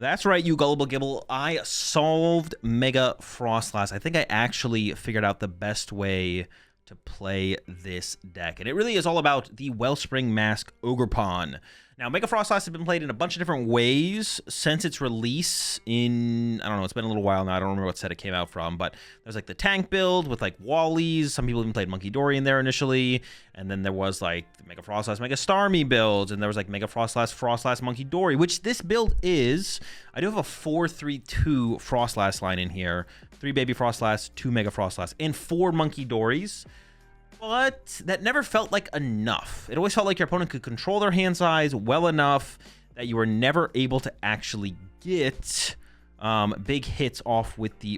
That's right, you gullible gibble. I solved Mega Froslass. I think I actually figured out the best way to play this deck. And it really is all about the Wellspring Mask Ogre Pawn. Now, Mega Froslass has been played in a bunch of different ways since its release in, I don't know, it's been a little while now. I don't remember what set it came out from, but there's like the tank build with like Wallies. Some people even played Monkey Dory in there initially. And then there was like the Mega Froslass, Mega Starmie builds. And there was like Mega Froslass, Froslass, Monkey Dory, which this build is. I do have a 4-3-2 Froslass line in here. 3 Baby Froslass, 2 Mega Froslass, and 4 Monkey Dories. But that never felt like enough. It always felt like your opponent could control their hand size well enough that you were never able to actually get big hits off with the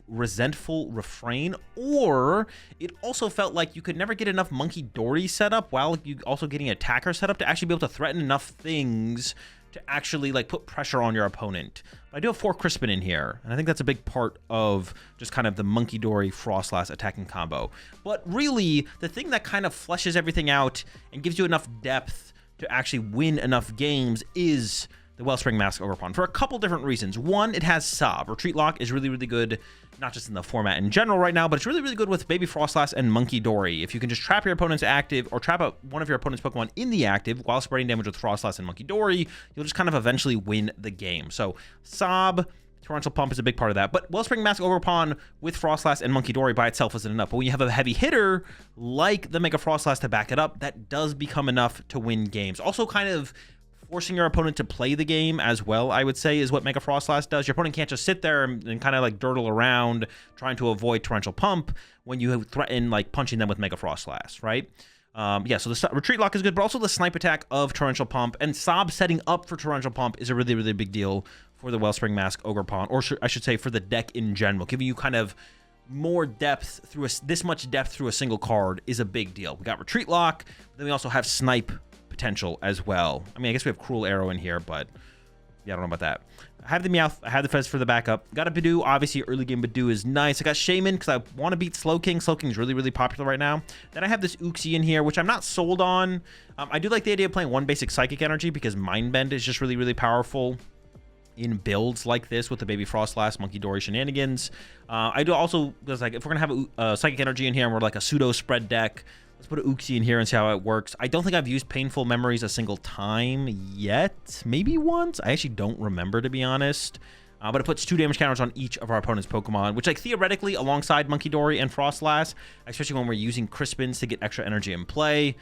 resentful refrain, or it also felt like you could never get enough Monkey Dory set up while you also getting attacker set up to actually be able to threaten enough things to actually like put pressure on your opponent. But I do have 4 Crispin in here, and I think that's a big part of just kind of the Monkey Dory Froslass attacking combo. But really, the thing that kind of fleshes everything out and gives you enough depth to actually win enough games is the Wellspring Mask Ogre Pawn for a couple different reasons. One, it has Sob. Retreat Lock is really, really good, not just in the format in general right now, but it's really, really good with Baby Froslass and Monkey Dory. If you can just trap your opponent's active or trap one of your opponent's Pokemon in the active while spreading damage with Froslass and Monkey Dory, you'll just kind of eventually win the game. So Sob, Torrential Pump is a big part of that. But Wellspring Mask Ogre Pawn with Froslass and Monkey Dory by itself isn't enough. But when you have a heavy hitter like the Mega Froslass to back it up, that does become enough to win games. Also kind of forcing your opponent to play the game as well, I would say, is what Mega Froslass does. Your opponent can't just sit there and kind of like durdle around trying to avoid Torrential Pump when you threaten like punching them with Mega Froslass, right? Yeah, so the Retreat Lock is good, but also the Snipe Attack of Torrential Pump and Sob setting up for Torrential Pump is a really, really big deal for the Wellspring Mask Ogre Pawn, or I should say for the deck in general. Giving you kind of more depth through this much depth through a single card is a big deal. We got Retreat Lock, but then we also have Snipe potential as well. I mean, I guess we have Cruel Arrow in here, but yeah, I don't know about that. I have the Meowth, I have the Fez for the backup. Got a Bidoof, obviously early game Bidoof is nice. I got Shaman because I want to beat Slowking. Slowking's really, really popular right now. Then I have this Uxie in here, which I'm not sold on. I do like the idea of playing one basic Psychic Energy because Mind Bend is just really, really powerful in builds like this with the Baby Froslass, Monkey Dory shenanigans. I do also, there's like, if we're gonna have a Psychic Energy in here and we're like a pseudo spread deck, let's put an Uxie in here and see how it works. I don't think I've used Painful Memories a single time yet. Maybe once. I actually don't remember, to be honest. But it puts 2 damage counters on each of our opponent's Pokemon, which, like, theoretically, alongside Monkey Dory and Froslass, especially when we're using Crispins to get extra energy in play,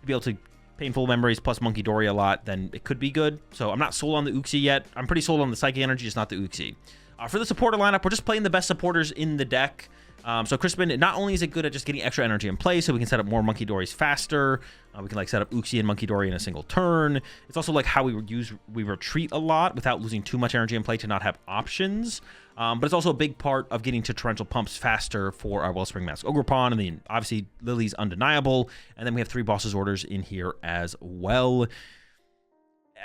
to be able to Painful Memories plus Monkey Dory a lot, then it could be good. So I'm not sold on the Uxie yet. I'm pretty sold on the Psychic Energy, just not the Uxie. For the supporter lineup, we're just playing the best supporters in the deck. So Crispin, not only is it good at just getting extra energy in play, so we can set up more Monkey Dories faster. We can like set up Uxie and Monkey Dory in a single turn. It's also like how we retreat a lot without losing too much energy in play to not have options. But it's also a big part of getting to Torrential Pumps faster for our Wellspring Mask Ogre Pawn. And then obviously Lily's undeniable. And then we have 3 Boss's Orders in here as well.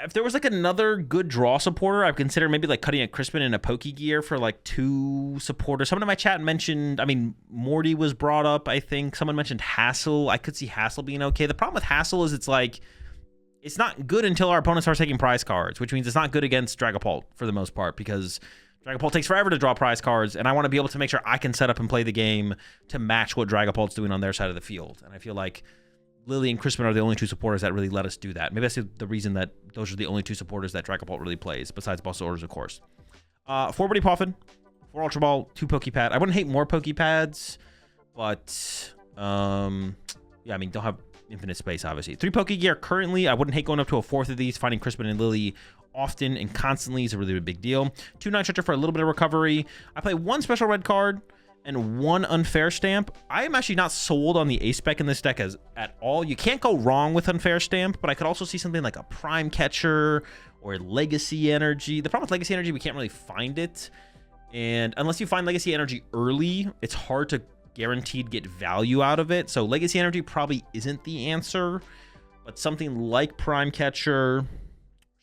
If there was like another good draw supporter, I'd consider maybe like cutting a Crispin and a Pokegear for like 2 supporters. Someone in my chat mentioned, I mean, Morty was brought up, I think. Someone mentioned Hassel. I could see Hassel being okay. The problem with Hassel is it's like, it's not good until our opponent starts taking prize cards, which means it's not good against Dragapult for the most part because Dragapult takes forever to draw prize cards, and I want to be able to make sure I can set up and play the game to match what Dragapult's doing on their side of the field. And I feel like Lily and Crispin are the only 2 supporters that really let us do that. Maybe that's the reason that those are the only 2 supporters that Dragapult really plays, besides Boss Orders, of course. 4 Buddy Puffin, 4 Ultra Ball, 2 Pokepad. I wouldn't hate more Pokepads, but yeah, I mean, don't have infinite space, obviously. 3 Pokegear currently. I wouldn't hate going up to a 4th of these. Finding Crispin and Lily often and constantly is a really, really big deal. 2 Night Stretcher for a little bit of recovery. I play 1 special red card and 1 unfair stamp. I am actually not sold on the ace spec in this deck at all. You can't go wrong with unfair stamp, but I could also see something like a prime catcher or legacy energy. The problem with legacy energy, we can't really find it. And unless you find legacy energy early, it's hard to guaranteed get value out of it. So legacy energy probably isn't the answer, but something like prime catcher,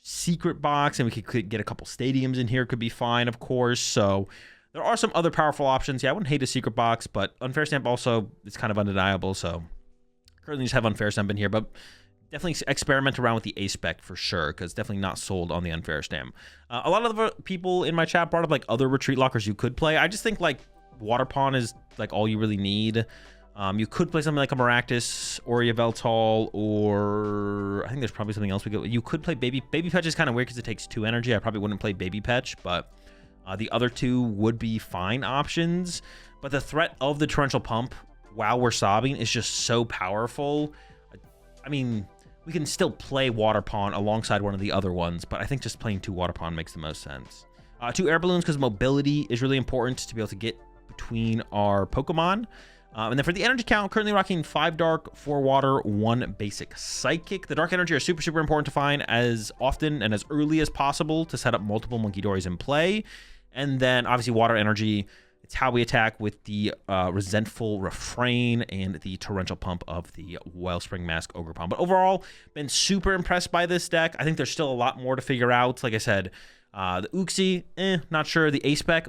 secret box, and we could get a couple stadiums in here could be fine, of course. So there are some other powerful options. Yeah, I wouldn't hate a secret box, but unfair stamp also is kind of undeniable. So currently just have unfair stamp in here, but definitely experiment around with the A spec for sure, because definitely not sold on the Unfair Stam. A lot of the people in my chat brought up like other retreat lockers you could play. I just think like Water Pawn is like all you really need. You could play something like a Maractus or a Yveltal, or I think there's probably something else we could. You could play Baby Petch is kind of weird because it takes 2 energy. I probably wouldn't play Baby Petch, but the other 2 would be fine options. But the threat of the Torrential Pump while we're sobbing is just so powerful. I mean, we can still play Water Pawn alongside one of the other ones, but I think just playing 2 Water Pawn makes the most sense. 2 Air Balloons because mobility is really important to be able to get between our Pokemon. And then for the energy count, currently rocking 5 Dark, 4 Water, 1 Basic Psychic. The Dark Energy are super, super important to find as often and as early as possible to set up multiple Monkey Dories in play. And then obviously Water Energy, it's how we attack with the Resentful Refrain and the Torrential Pump of the Wellspring Mask Ogre Palm. But overall, been super impressed by this deck. I think there's still a lot more to figure out. Like I said, the Uxie, not sure. The A-Spec,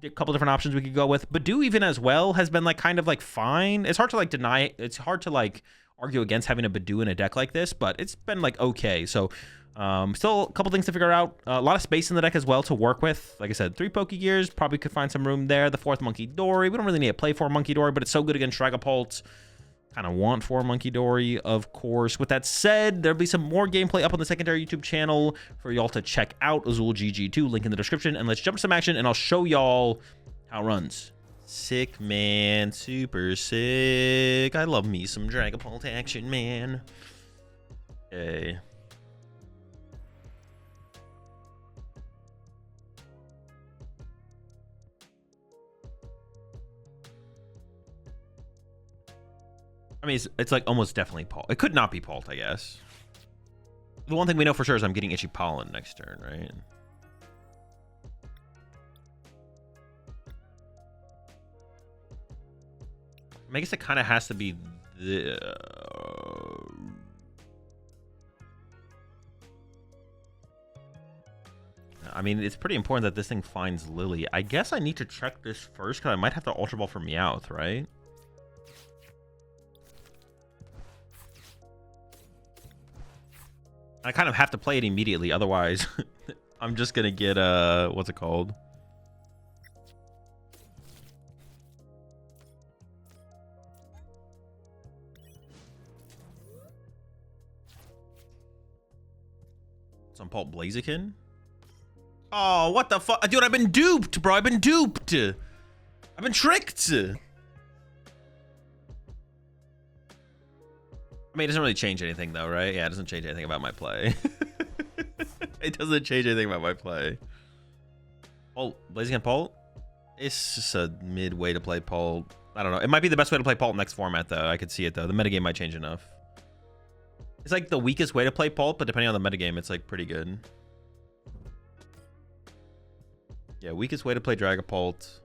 a couple different options we could go with. Badoo even as well has been like kind of like fine. It's hard to like deny, it's hard to like argue against having a Badoo in a deck like this, but it's been like okay. So still a couple things to figure out. A lot of space in the deck as well to work with. Like I said, 3 Pokegears, probably could find some room there. The 4th Monkey Dory, we don't really need to play 4 Monkey Dory, but it's so good against Dragapult. Kind of want 4 Monkey Dory, of course. With that said, there'll be some more gameplay up on the secondary YouTube channel for y'all to check out. AzulGG 2, link in the description. And let's jump to some action, and I'll show y'all how it runs. Sick, man. Super sick. I love me some Dragapult action, man. Okay. I mean, it's like almost definitely Palt. It could not be Palt, I guess. The one thing we know for sure is I'm getting Itchy Pollen next turn, right? I guess it kind of has to be the... I mean, it's pretty important that this thing finds Lily. I guess I need to check this first, because I might have to Ultra Ball for Meowth, right? I kind of have to play it immediately, otherwise I'm just gonna get what's it called? Some Pult Blaziken? Oh, what the fuck? Dude, I've been duped, bro. I've been duped. I've been tricked. I mean, it doesn't really change anything, though, right? Yeah, it doesn't change anything about my play. It doesn't change anything about my play. Pult, Blaziken Pult? It's just a mid way to play Pult. I don't know. It might be the best way to play Pult next format, though. I could see it, though. The metagame might change enough. It's like the weakest way to play Pult, but depending on the metagame, it's like pretty good. Yeah, weakest way to play Dragapult,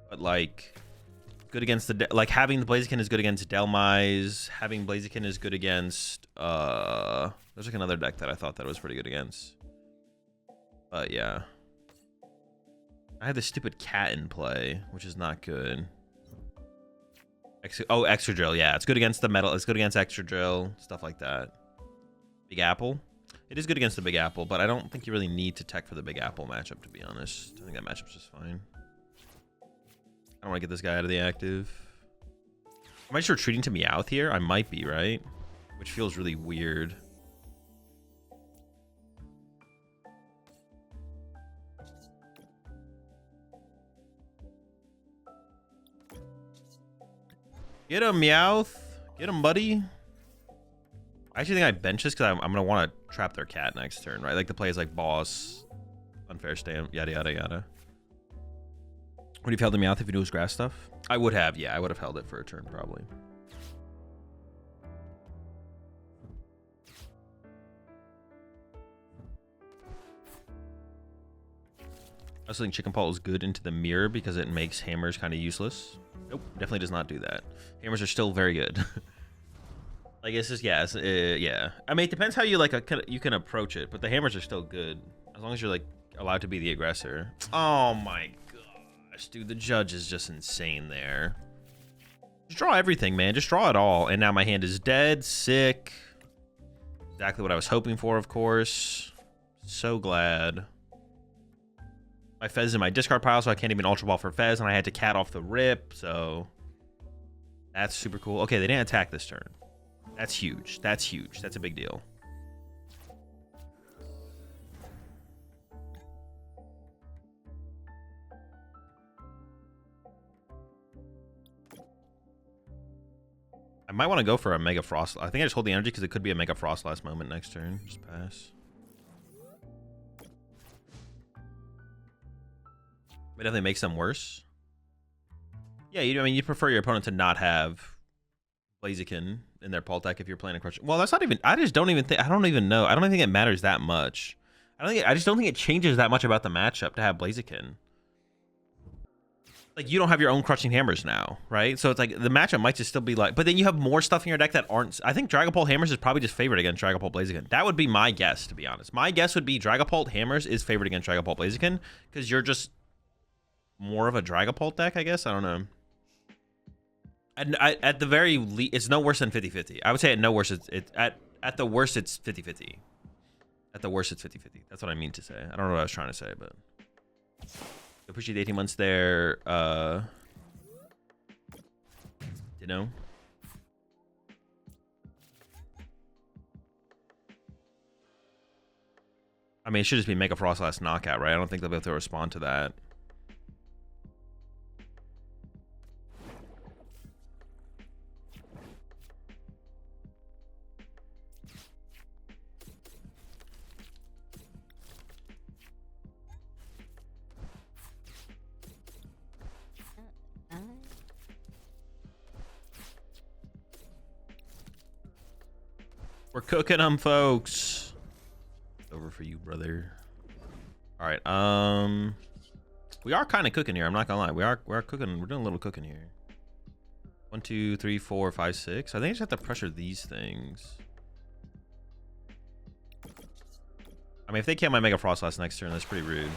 but like good against the like having the Blaziken is good against Delmise. Having Blaziken is good against there's like another deck that I thought that was pretty good against. But yeah, I had this stupid cat in play, which is not good. Oh, Extra Drill, yeah, it's good against the metal. It's good against Extra Drill, stuff like that. Big Apple. It is good against the Big Apple, but I don't think you really need to tech for the Big Apple matchup, to be honest. I think that matchup's just fine. I don't want to get this guy out of the active. Am I just retreating to Meowth here? I might be, right? Which feels really weird. Get him, Meowth. Get him, buddy. I actually think I bench this because I'm going to want to trap their cat next turn, right? Like the play is like boss, unfair stamp, yada, yada, yada. Would you have held the Meowth if you knew his grass stuff? I would have, yeah. I would have held it for a turn, probably. I also think Chicken Paul is good into the mirror because it makes hammers kind of useless. Nope, definitely does not do that. Hammers are still very good. Like it's just yeah. I mean, it depends how you like you can approach it, but the hammers are still good as long as you're like allowed to be the aggressor. Oh my gosh, dude, the judge is just insane there. Just draw everything, man. Just draw it all, and now my hand is dead. Sick. Exactly what I was hoping for, of course. So glad. My Fez is in my discard pile, so I can't even Ultra Ball for Fez, and I had to cat off the rip, so that's super cool. Okay, they didn't attack this turn. That's huge. That's huge. That's a big deal. I might want to go for a Mega Frost. I think I just hold the energy because it could be a Mega Froslass moment next turn. Just pass. It definitely makes them worse. Yeah, I mean, you prefer your opponent to not have Blaziken in their Paul deck if you're playing a Crush. Well, that's not even. I just don't even think. I don't even know. I don't even think it matters that much. I just don't think it changes that much about the matchup to have Blaziken. Like, you don't have your own Crushing Hammers now, right? So it's like the matchup might just still be like, but then you have more stuff in your deck that aren't. I think Dragapult Hammers is probably just favored against Dragapult Blaziken. That would be my guess, to be honest. My guess would be Dragapult Hammers is favored against Dragapult Blaziken because you're just more of a Dragapult deck, I guess. I don't know. At the very least, it's no worse than 50-50. I would say at no worse, at the worst, it's 50-50. At the worst, it's 50-50. That's what I mean to say. I don't know what I was trying to say, but appreciate the 18 months there. You know. I mean, it should just be Mega Froslass knockout, right? I don't think they'll be able to respond to that. We're cooking them, folks. It's over for you, brother. All right. We are kind of cooking here. I'm not gonna lie. We are cooking. We're doing a little cooking here. 1, 2, 3, 4, 5, 6. I think I just have to pressure these things. I mean, if they kill my Mega Froslass next turn, that's pretty rude.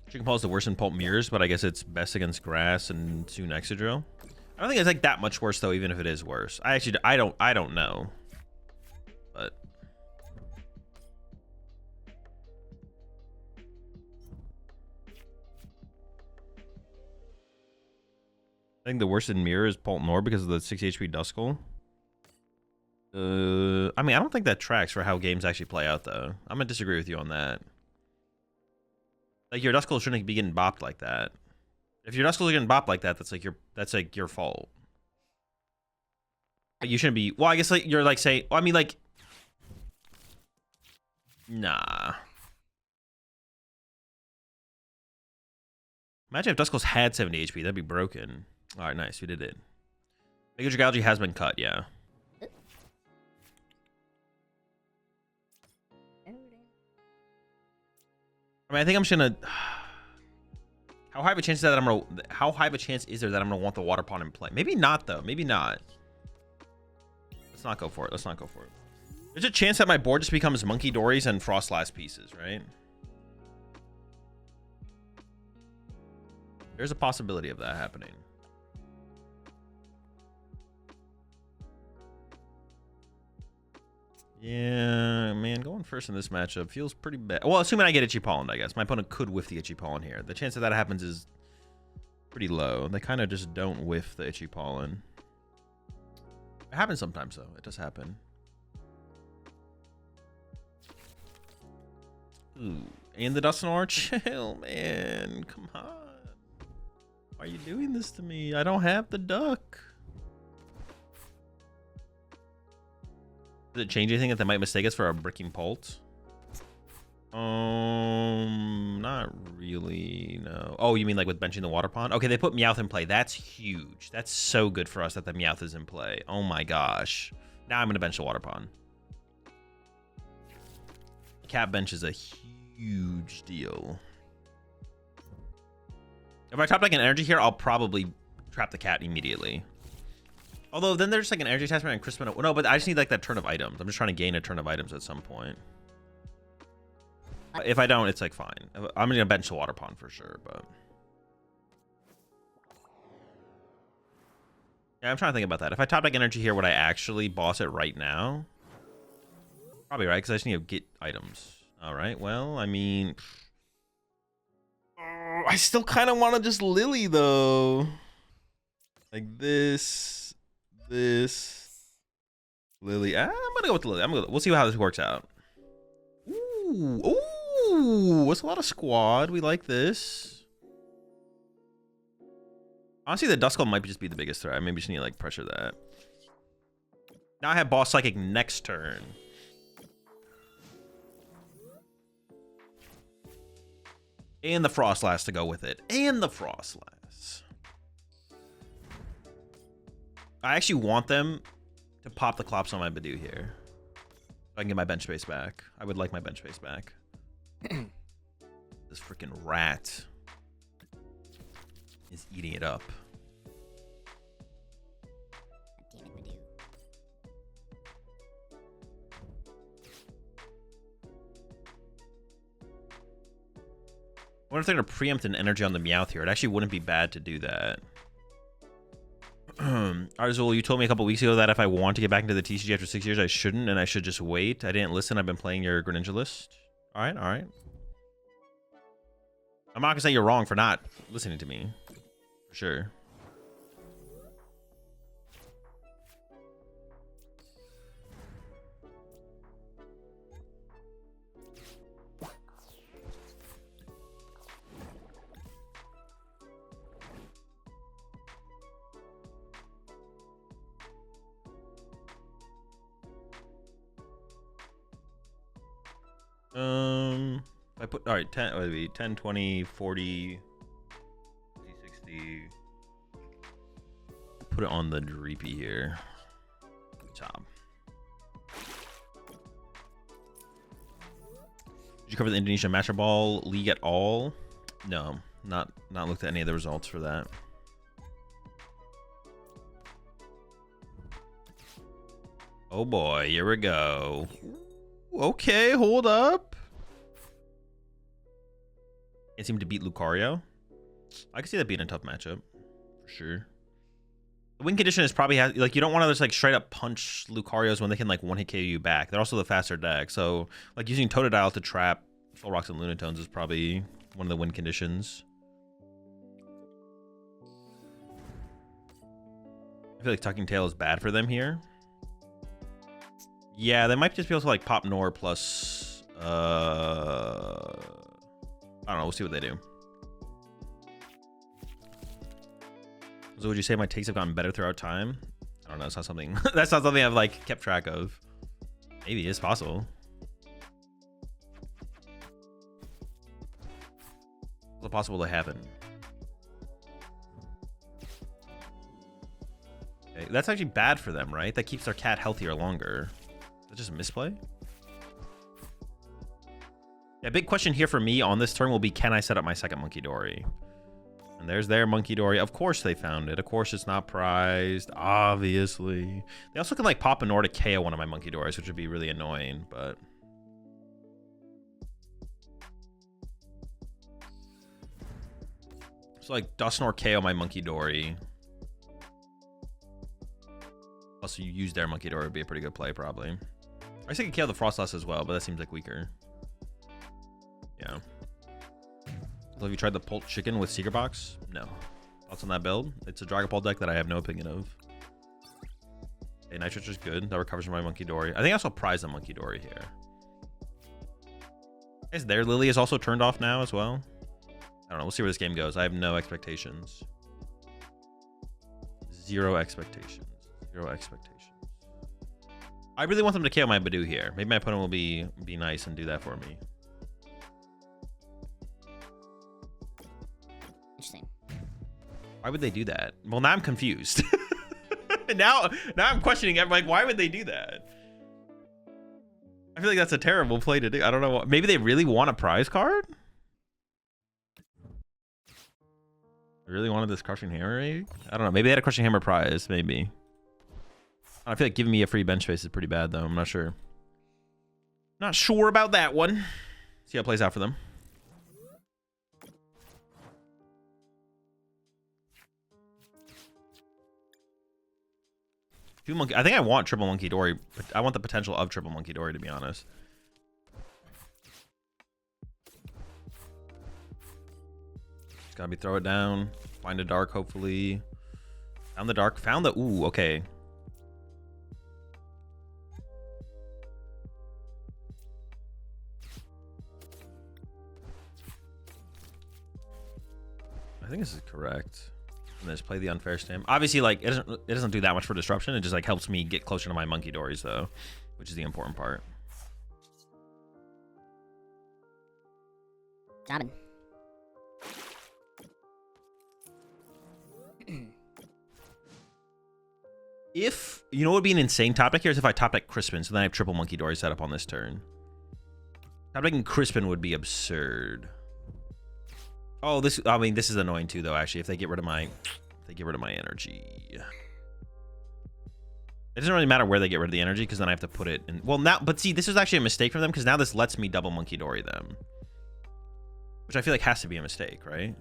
Chicken Paw is the worst in Pulp Mirrors, but I guess it's best against Grass and soon Excadrill. I don't think it's like that much worse though, even if it is worse. I don't know. But I think the worst in Mirror is Pulp Nor because of the 60 HP Duskull. I mean, I don't think that tracks for how games actually play out though. I'm gonna disagree with you on that. Like, your Duskull shouldn't be getting bopped like that. If your Duskull is getting bopped like that, that's like your fault. You shouldn't be. Well, I guess like you're like saying. Well, I mean, like, nah. Imagine if Duskulls had 70 HP, that'd be broken. All right, nice, we did it. Mega Dragalge has been cut, yeah. I mean, I think I'm just gonna. How high of a chance is that I'm gonna? How high of a chance is there that I'm gonna want the Water Pond in play? Maybe not though. Maybe not. Let's not go for it. Let's not go for it. There's a chance that my board just becomes Monkey Dories and Froslass pieces, right? There's a possibility of that happening. Yeah, man, going first in this matchup feels pretty bad. Well, assuming I get Itchy Pollen, I guess. My opponent could whiff the Itchy Pollen here. The chance that that happens is pretty low. They kind of just don't whiff the Itchy Pollen. It happens sometimes, though. It does happen. Ooh, and the Dusknoir? Chill, man. Come on. Why are you doing this to me? I don't have the duck. Does it change anything that they might mistake us for a Bricking Pult? Not really, no. Oh, you mean like with benching the Water Pond? Okay, they put Meowth in play. That's huge. That's so good for us that the Meowth is in play. Oh my gosh. Now I'm going to bench the Water Pond. Cat bench is a huge deal. If I top like an energy here, I'll probably trap the cat immediately. Although then there's like an energy attachment and Crispin. No, but I just need like that turn of items. I'm just trying to gain a turn of items at some point. If I don't, it's like fine. I'm gonna bench the Water Pond for sure, but Yeah, I'm trying to think about that. If I top deck energy here, would I actually boss it right now? Probably right, because I just need to get items. All right, well, I mean... I still kind of want to just Lily, though. Like this, Lily. I'm gonna go with the Lily. We'll see how this works out. Ooh, it's a lot of squad. We like this. Honestly, the Duskull might just be the biggest threat. I maybe just need to like pressure that. Now I have Boss Psychic next turn. And the Froslass to go with it. And the Froslass. I actually want them to pop the Clops on my Badoo here. So I can get my bench space back. I would like my bench space back. This freaking rat is eating it up. I wonder if they're going to preempt an energy on the Meowth here. It actually wouldn't be bad to do that. Azul, you told me a couple weeks ago that if I want to get back into the TCG after 6 years, I shouldn't, and I should just wait. I didn't listen. I've been playing your Greninja list. All right, all right. I'm not going to say you're wrong for not listening to me. For sure. I put, all right, 10, what would it be? 10, 20, 40, 60. Put it on the Dreepy here. Good job. Did you cover the Indonesia Master Ball League at all? No, not looked at any of the results for that. Oh boy, here we go. Okay, hold up. Can't seem to beat Lucario. I can see that being a tough matchup for sure. The win condition is probably like you don't want to just like straight up punch Lucarios when they can like one hit KO you back. They're also the faster deck, so like using Totodile to trap Full Rocks and Lunatones is probably one of the win conditions. I feel like Tucking Tail is bad for them here. Yeah, they might just be able to like pop Nor plus I don't know, we'll see what they do. So would you say my takes have gotten better throughout time? I don't know, it's not something that's not something I've like kept track of. Maybe it's possible. It's possible to happen. Okay, that's actually bad for them, right? That keeps their cat healthier longer. That's just a misplay. Yeah, big question here for me on this turn will be, can I set up my second Monkey Dory? And there's their Monkey Dory. Of course they found it. Of course it's not prized. Obviously. They also can like pop a Nor to KO one of my Monkey Dories, which would be really annoying, but... So like Dusknor KO my Monkey Dory. Also you use their Monkey Dory would be a pretty good play probably. I guess I could KO the Froslass as well, but that seems like weaker. Yeah. So have you tried the Pult Chicken with Secret Box? No. Thoughts on that build? It's a Dragon Ball deck that I have no opinion of. Okay, Nitrous is good. That recovers from my Monkey Dory. I think I also prize the Monkey Dory here. Is their Lily is also turned off now as well? I don't know. We'll see where this game goes. I have no expectations. Zero expectations. Zero expectations. I really want them to KO my Badoo here. Maybe my opponent will be nice and do that for me. Interesting. Why would they do that? Well, now I'm confused. now I'm questioning. I'm like, why would they do that? I feel like that's a terrible play to do. I don't know. Maybe they really want a prize card? They really wanted this Crushing Hammer, maybe? I don't know. Maybe they had a Crushing Hammer prize, maybe. I feel like giving me a free bench space is pretty bad, though. I'm not sure. Not sure about that one. See how it plays out for them. 2 monkey. I think I want triple monkey dory. But I want the potential of triple monkey dory, to be honest. Just gotta be throw it down. Find a dark, hopefully. Found the dark. Found the... Ooh, okay. I think this is correct. And just play the unfair stamp. Obviously, like, it doesn't do that much for disruption. It just, like, helps me get closer to my monkey dories, though, which is the important part. Jobbing. If, you know what would be an insane top deck here is if I top deck Crispin, so then I have triple monkey dory set up on this turn. Top decking Crispin would be absurd. Oh, this, I mean, this is annoying too, though, actually, if they get rid of my energy. It doesn't really matter where they get rid of the energy, because then I have to put it in. Well, now, but see, this was actually a mistake for them, because now this lets me double monkey dory them. Which I feel like has to be a mistake, right?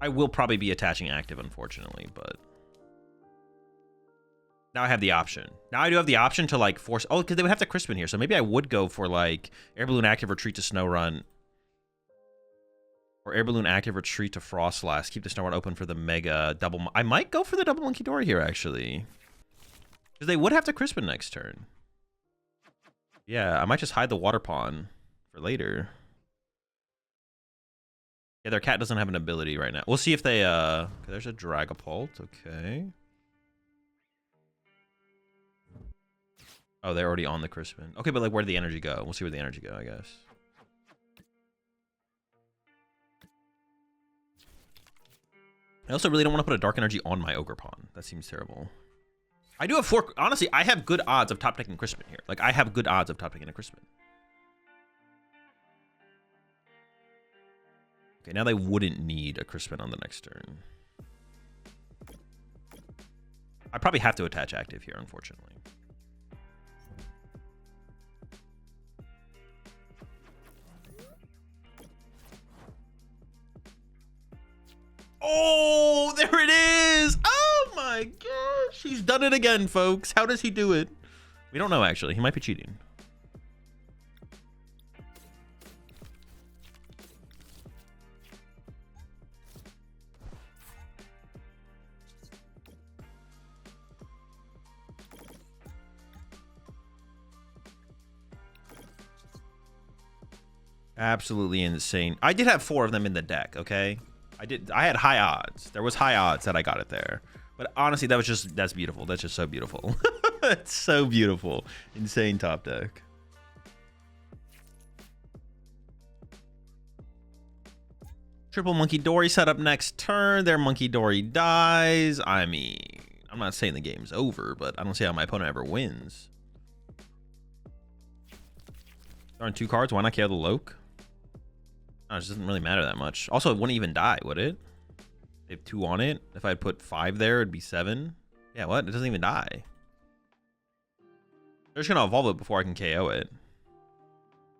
I will probably be attaching active, unfortunately, but now I have the option. Now I do have the option to, like, force... Oh, because they would have to Crispin here, so maybe I would go for, like, Air Balloon active, retreat to Snow Run. Or Air Balloon active, retreat to Froslass. Keep the Snow Run open for the Mega double... I might go for the double monkey dory here, actually. Because they would have to Crispin next turn. Yeah, I might just hide the Water Pawn for later. Yeah, their cat doesn't have an ability right now. We'll see if they... Okay, there's a Dragapult. Okay. Oh, they're already on the Crispin. Okay, but, like, where did the energy go? We'll see where the energy go, I guess. I also really don't want to put a dark energy on my Ogre Pawn. That seems terrible. I do have 4... Honestly, I have good odds of top decking Crispin here. Like, I have good odds of top decking a Crispin. Okay, now they wouldn't need a Crispin on the next turn. I probably have to attach active here, unfortunately. Oh, there it is. Oh my gosh. He's done it again, folks. How does he do it? We don't know, actually. He might be cheating. Absolutely insane. I did have 4 of them in the deck, okay? I had high odds. There was high odds that I got it there. But honestly, that's beautiful. That's just so beautiful. It's so beautiful. Insane top deck. Triple monkey dory set up next turn. Their monkey dory dies. I mean, I'm not saying the game's over, but I don't see how my opponent ever wins. Darn 2 cards. Why not KO the Loke? Oh, it doesn't really matter that much. Also, it wouldn't even die, would it? They have 2 on it. If I put 5 there, it'd be 7. Yeah, what? It doesn't even die. They're just gonna evolve it before I can KO it.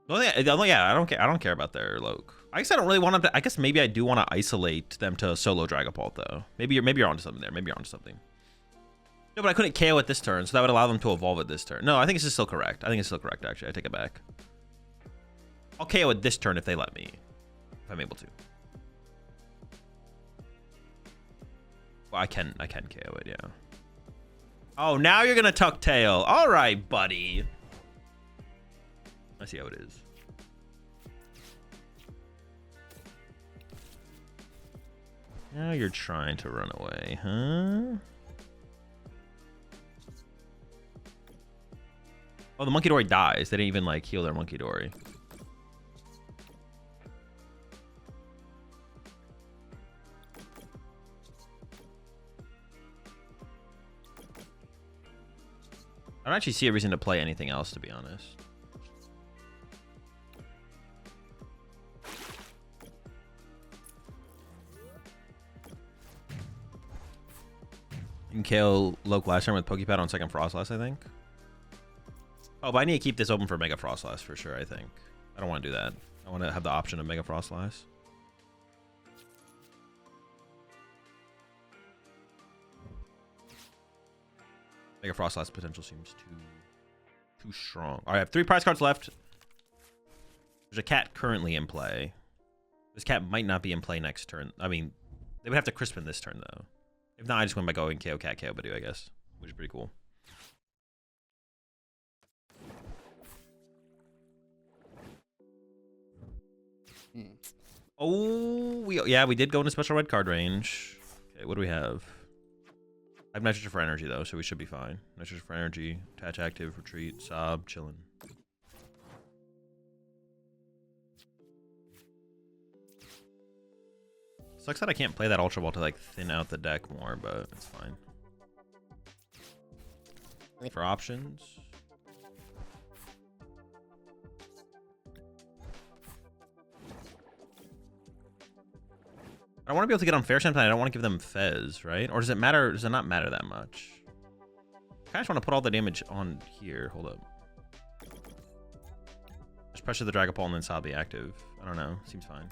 Yeah, I don't care about their Loke. I guess I don't really want them to. I guess maybe I do want to isolate them to solo Dragapult though. Maybe you're onto something there. Maybe you're onto something. No, but I couldn't KO it this turn, so that would allow them to evolve it this turn. No, I think this is still correct. I think it's still correct. Actually, I take it back. I'll KO it this turn if they let me. If I'm able to. Well, I can KO it, yeah. Oh, now you're gonna tuck tail. All right, buddy. Let's see how it is. Now you're trying to run away, huh? Oh, the monkey dory dies. They didn't even like heal their monkey dory. I don't actually see a reason to play anything else, to be honest. You can KO Loke last turn with Pokepad on second Froslass, I think. Oh, but I need to keep this open for Mega Froslass for sure, I think. I don't want to do that. I want to have the option of Mega Froslass. Mega Froslass potential seems too strong. All right, I have 3 prize cards left. There's a cat currently in play. This cat might not be in play next turn. I mean, they would have to Crispin this turn, though. If not, I just win by going KO cat, KO Badoo, I guess, which is pretty cool. Oh, we did go into special red card range. Okay, what do we have? I have nitrogen for energy, though, so we should be fine. Nitrogen for energy, attach active, retreat, sob, chillin'. Sucks that I can't play that Ultra Ball to like thin out the deck more, but it's fine. For options. I want to be able to get on Fair Champ, and I don't want to give them Fez, right? Or does it matter? Does it not matter that much? I kind of just want to put all the damage on here. Hold up. Just pressure the Dragapult and then Sabi active. I don't know. Seems fine.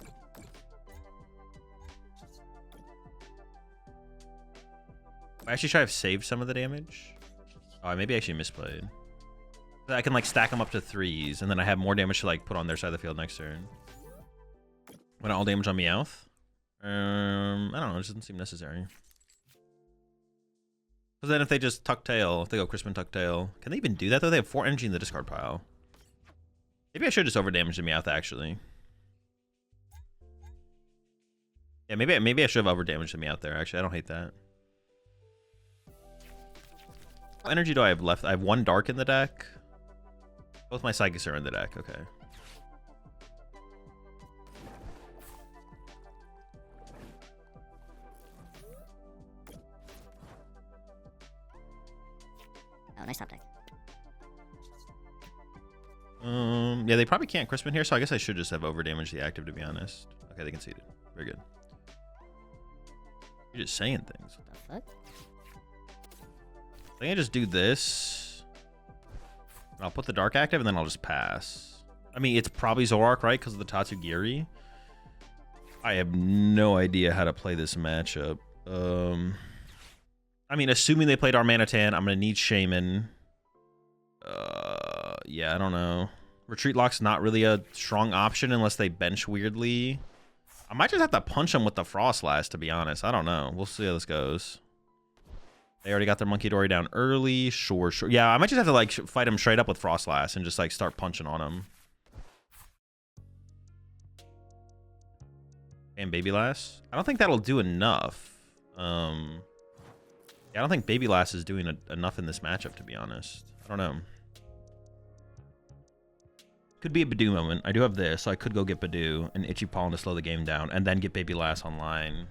I actually try to save some of the damage. Oh, I maybe actually misplayed. I can like stack them up to 3s, and then I have more damage to like put on their side of the field next turn. When all damage on Meowth? I don't know. It doesn't seem necessary. Because then if they just tuck tail, if they go Crispin tuck tail, can they even do that though? They have 4 energy in the discard pile. Maybe I should just overdamage the Meowth actually. Yeah, maybe I should have overdamaged the Meowth there. Actually, I don't hate that. What energy do I have left? I have 1 dark in the deck. Both my psychics are in the deck. Okay. Oh, nice top deck. Yeah, they probably can't Crispin here, so I guess I should just have overdamaged the active, to be honest. Okay, they conceded. Very good. You're just saying things. What the fuck? I think I just do this. I'll put the dark active, and then I'll just pass. I mean, it's probably Zoroark, right? Because of the Tatsugiri. I have no idea how to play this matchup. I mean, assuming they played Armanitan, I'm going to need Shaman. Yeah, I don't know. Retreat Lock's not really a strong option unless they bench weirdly. I might just have to punch them with the Froslass, to be honest. I don't know. We'll see how this goes. They already got their Monkey Dory down early. Sure. Yeah, I might just have to like fight them straight up with Froslass and just like start punching on them. And Baby Lass. I don't think that'll do enough. Yeah, I don't think Baby Lass is doing enough in this matchup, to be honest. I don't know. Could be a Badoo moment. I do have this, so I could go get Badoo and Itchy Pollen to slow the game down, and then get Baby Lass online.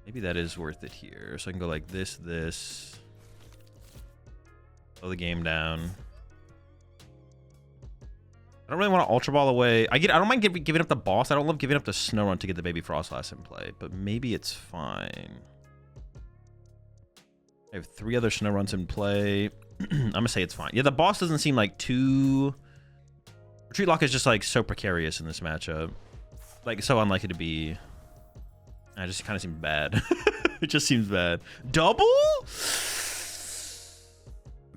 Maybe that is worth it here. So I can go like this. Slow the game down. I don't really want to Ultra Ball away. I don't mind giving up the boss. I don't love giving up the Snow Run to get the Baby Froslass in play, but maybe it's fine. I have 3 other Snow Runs in play. I'm gonna say it's fine. Yeah, the boss doesn't seem like too... Retreat Lock is just like so precarious in this matchup. Like so unlikely to be... It just kind of seems bad. It just seems bad. Double?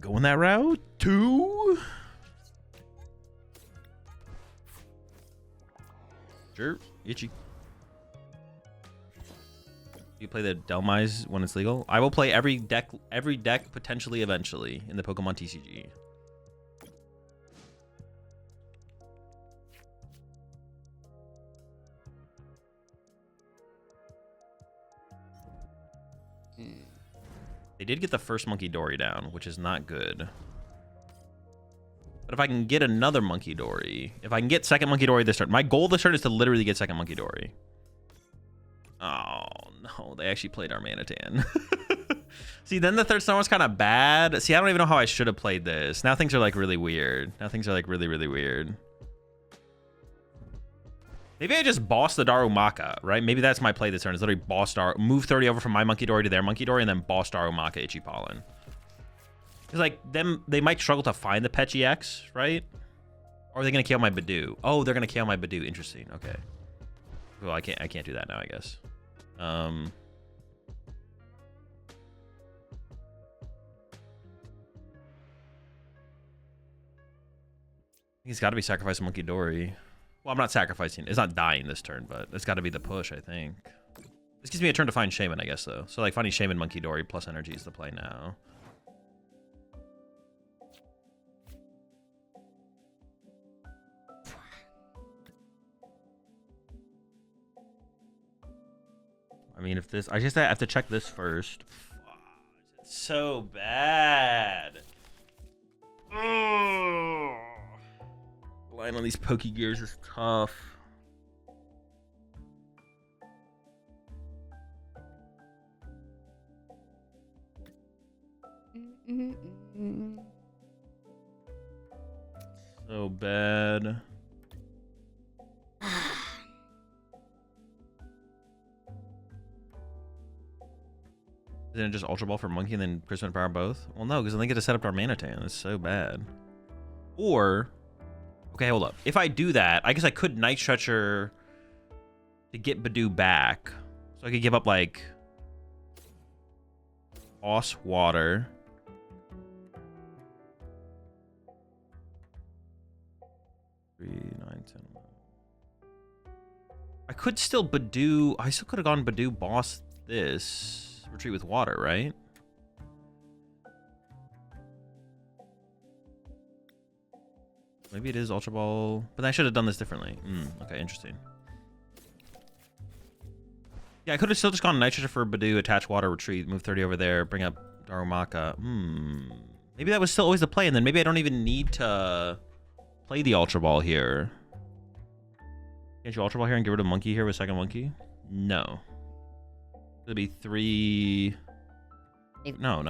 Going that route? 2? Sure. Itchy. You play the Delmise when it's legal? I will play every deck potentially eventually in the Pokemon TCG. They did get the first Monkey Dory down, which is not good. But if I can get another Monkey Dory, if I can get second Monkey Dory this turn, my goal this turn is to literally get second Monkey Dory. Oh, no. They actually played Armanitan. See, then the third Snow was kind of bad. See, I don't even know how I should have played this. Now things are, like, really weird. Now things are, like, really, really weird. Maybe I just boss the Darumaka, right? Maybe that's my play this turn. Is literally boss Dar, move 30 over from my Monkey Dory to their Monkey Dory, and then boss Darumaka Itchy Pollen. Because, like, they might struggle to find the Petchy X, right? Or are they going to KO my Badoo? Oh, they're going to KO my Badoo. Interesting. Okay. Well, I can't do that now, I guess. He's got to be sacrificing Monkey Dory. Well, I'm not sacrificing. It's not dying this turn, but it's got to be the push, I think. This gives me a turn to find Shaman, I guess, though. So, like, finding Shaman, Monkey Dory, plus energy is the play now. I mean, if this... I guess I have to check this first. It's so bad. Ugh. Relying on these pokey gears is tough. So bad. Isn't it just Ultra Ball for Monkey and then Christmas Power both? Well, no, because then they get to set up our Manatan. It's so bad. Or, okay, hold up. If I do that, I guess I could Night Stretcher to get Badoo back. So I could give up, like, Boss Water. Three, 9, 10. I could still Badoo. I still could have gone Badoo Boss this. Retreat with water, right? Maybe it is Ultra Ball. But I should have done this differently. Okay, interesting. Yeah, I could have still just gone Nitrogen for Badoo, attach water, retreat, move 30 over there, bring up Darumaka. Maybe that was still always the play, and then maybe I don't even need to play the Ultra Ball here. Can't you Ultra Ball here and get rid of Monkey here with second Monkey? No. It'll be 3... No.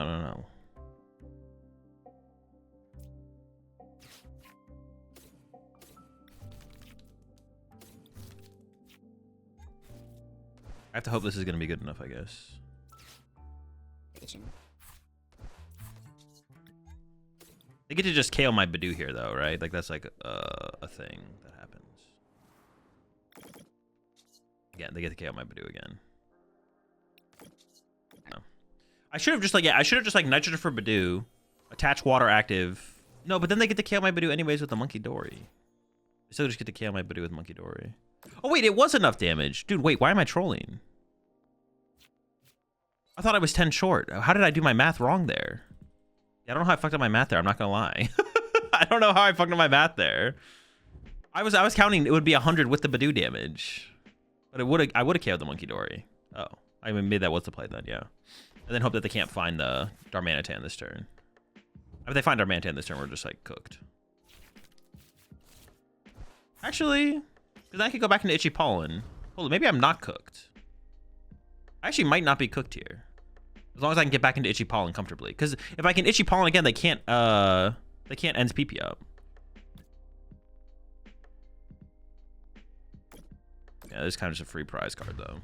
I have to hope this is going to be good enough, I guess. They get to just KO my Badoo here, though, right? Like, that's like a thing that happens. Again, they get to KO my Badoo again. I should have just like Nitrogen for Badoo, attach water active. No, but then they get to KO my Badoo anyways with the Monkey Dory. They still just get to KO my Badoo with Monkey Dory. Oh wait, it was enough damage. Dude, wait, why am I trolling? I thought I was 10 short. How did I do my math wrong there? Yeah, I don't know how I fucked up my math there, I'm not gonna lie. I don't know how I fucked up my math there. I was counting it would be 100 with the Badoo damage. But I would have KO'd the Monkey Dory. Oh. I mean maybe that was the play then, yeah. And then hope that they can't find the Darmanitan this turn. If they find Darmanitan this turn, we're just, like, cooked. Actually, because I could go back into Itchy Pollen. Hold on, maybe I'm not cooked. I actually might not be cooked here. As long as I can get back into Itchy Pollen comfortably. Because if I can Itchy Pollen again, they can't ends PP up. Yeah, this is kind of just a free prize card, though.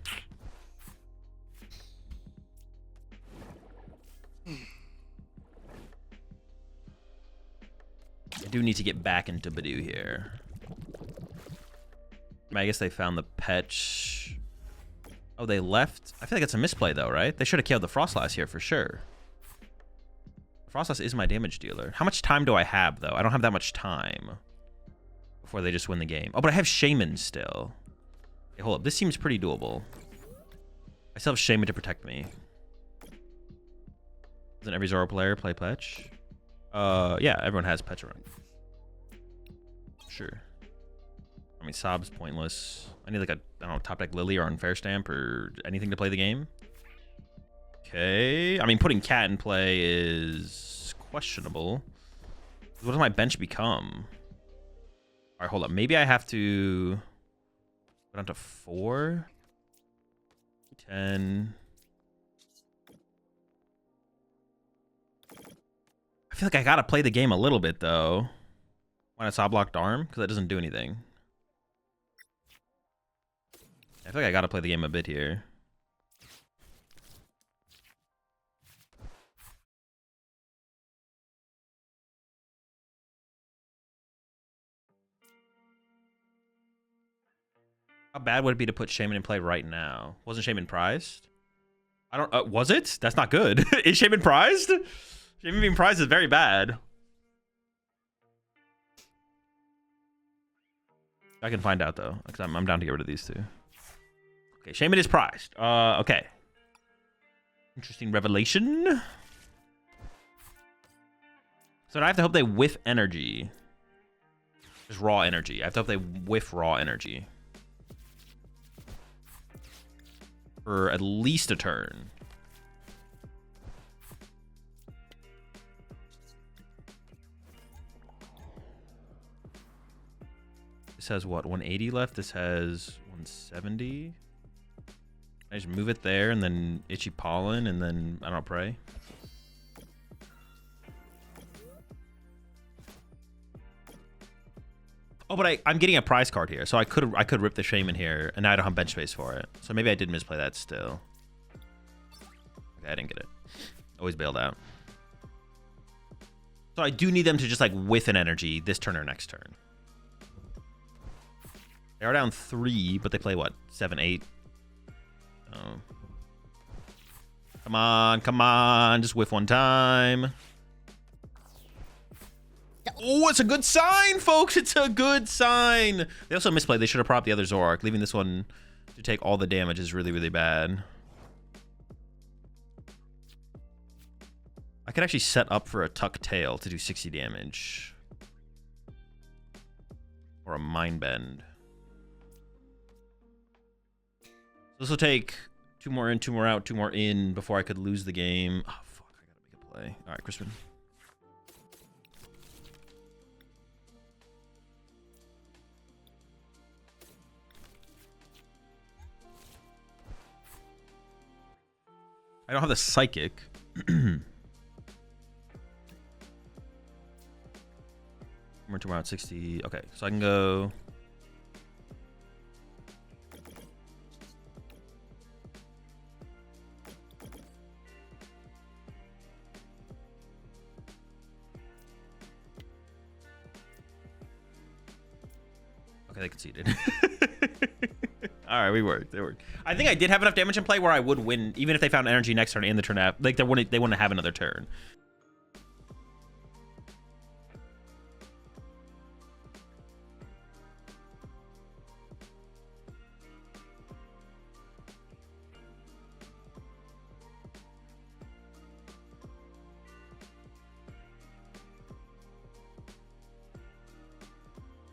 I do need to get back into Badoo here. I guess they found the Petch. Oh, they left? I feel like it's a misplay, though, right? They should have killed the Froslass here for sure. Froslass is my damage dealer. How much time do I have, though? I don't have that much time before they just win the game. Oh, but I have Shaman still. Okay, hold up. This seems pretty doable. I still have Shaman to protect me. Doesn't every Zoro player play Petch? Yeah, everyone has Petch around. Sure. I mean, Sob's pointless. I need like a, I don't know, top deck Lily or Unfair Stamp or anything to play the game. Okay. I mean, putting Cat in play is questionable. What does my bench become? All right, hold up. Maybe I have to go down to 4. 10. I feel like I gotta play the game a little bit, though. When I saw blocked arm, because that doesn't do anything. I feel like I gotta play the game a bit here. How bad would it be to put Shaman in play right now? Wasn't Shaman prized? I don't... was it? That's not good. Is Shaman prized? Shaman being prized is very bad. I can find out, though, because I'm down to get rid of these two. Okay, Shaman is prized. Okay. Interesting revelation. So I have to hope they whiff energy. Just raw energy. I have to hope they whiff raw energy. For at least a turn. This has what, 180 left? This has 170. I just move it there and then Itchy Pollen and then, I don't know, pray. Oh, but I'm getting a prize card here, so I could rip the Shaman here, and now I don't have bench space for it. So maybe I did misplay that still. Okay, I didn't get it. Always bailed out. So I do need them to just like whiff an energy this turn or next turn. They are down 3, but they play what? 7, 8. Oh. Come on, come on, just whiff one time. Oh, it's a good sign, folks. It's a good sign. They also misplayed. They should have propped the other Zorak. Leaving this one to take all the damage is really, really bad. I could actually set up for a Tuck Tail to do 60 damage. Or a Mind Bend. So this will take 2 more in, 2 more out, 2 more in before I could lose the game. Oh, fuck. I gotta make a play. All right, Crispin. I don't have the Psychic. We're to around 60. Okay, so I can go. Okay, they conceded. All right, we worked. It worked. I think I did have enough damage in play where I would win, even if they found energy next turn and the turn after. Like they wouldn't have another turn.